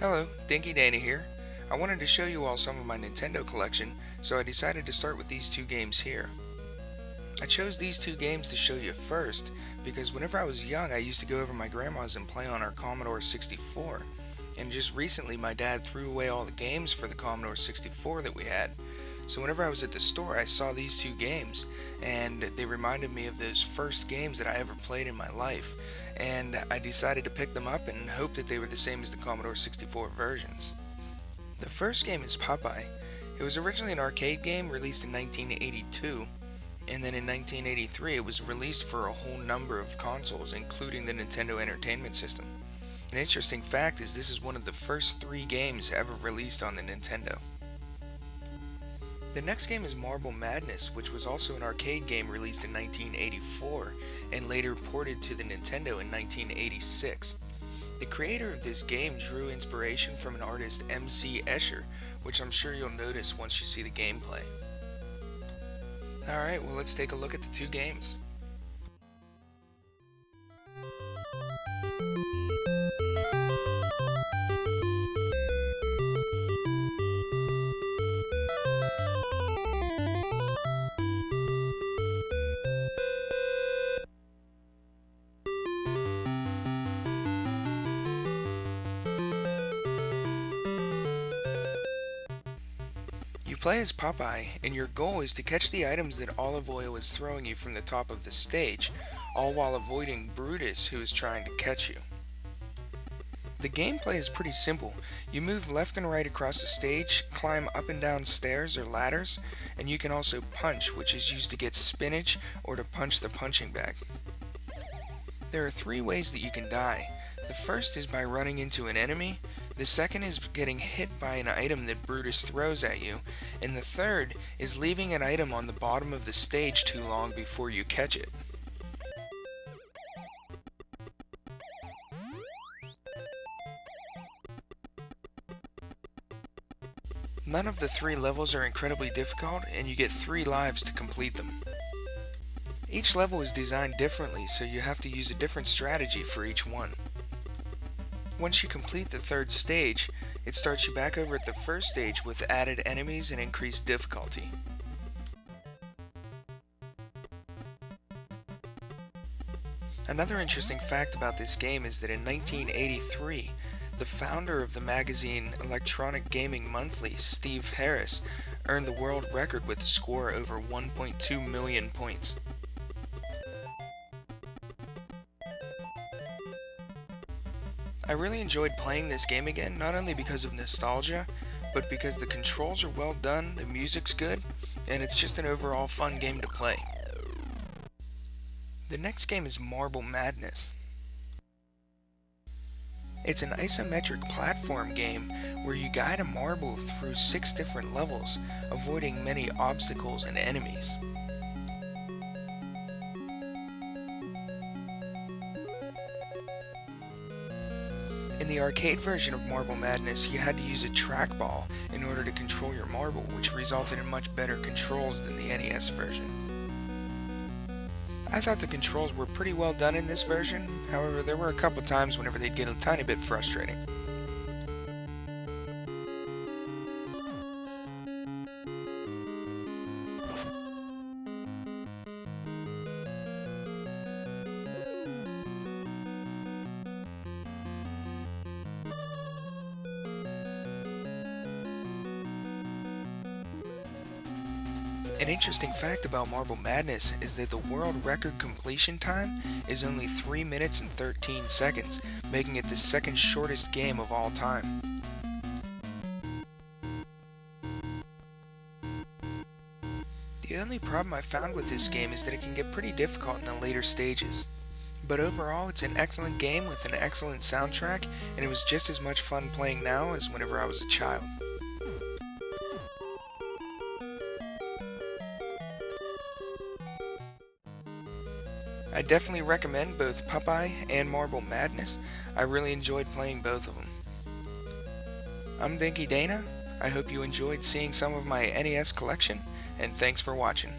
Hello, Dinky Dana here. I wanted to show you all some of my Nintendo collection, so I decided to start with these two games here. I chose these two games to show you first because whenever I was young I used to go over to my grandma's and play on our Commodore 64, and just recently my dad threw away all the games for the Commodore 64 that we had. So whenever I was at the store I saw these two games, and they reminded me of those first games that I ever played in my life, and I decided to pick them up and hope that they were the same as the Commodore 64 versions. The first game is Popeye. It was originally an arcade game released in 1982, and then in 1983 it was released for a whole number of consoles, including the Nintendo Entertainment System. An interesting fact is this is one of the first 3 games ever released on the Nintendo. The next game is Marble Madness, which was also an arcade game released in 1984 and later ported to the Nintendo in 1986. The creator of this game drew inspiration from an artist, MC Escher, which I'm sure you'll notice once you see the gameplay. Alright, well let's take a look at the two games. You play as Popeye, and your goal is to catch the items that Olive Oil is throwing you from the top of the stage, all while avoiding Brutus, who is trying to catch you. The gameplay is pretty simple. You move left and right across the stage, climb up and down stairs or ladders, and you can also punch, which is used to get spinach or to punch the punching bag. There are 3 ways that you can die. The first is by running into an enemy, the second is getting hit by an item that Brutus throws at you, and the third is leaving an item on the bottom of the stage too long before you catch it. None of the 3 levels are incredibly difficult, and you get 3 lives to complete them. Each level is designed differently, so you have to use a different strategy for each one. Once you complete the 3rd stage, it starts you back over at the 1st stage with added enemies and increased difficulty. Another interesting fact about this game is that in 1983, the founder of the magazine Electronic Gaming Monthly, Steve Harris, earned the world record with a score over 1.2 million points. I really enjoyed playing this game again, not only because of nostalgia, but because the controls are well done, the music's good, and it's just an overall fun game to play. The next game is Marble Madness. It's an isometric platform game where you guide a marble through 6 different levels, avoiding many obstacles and enemies. In the arcade version of Marble Madness, you had to use a trackball in order to control your marble, which resulted in much better controls than the NES version. I thought the controls were pretty well done in this version, however there were a couple times whenever they'd get a tiny bit frustrating. An interesting fact about Marble Madness is that the world record completion time is only 3 minutes and 13 seconds, making it the 2nd shortest game of all time. The only problem I found with this game is that it can get pretty difficult in the later stages. But overall, it's an excellent game with an excellent soundtrack, and it was just as much fun playing now as whenever I was a child. I definitely recommend both Popeye and Marble Madness. I really enjoyed playing both of them. I'm Dinky Dana. I hope you enjoyed seeing some of my NES collection, and thanks for watching.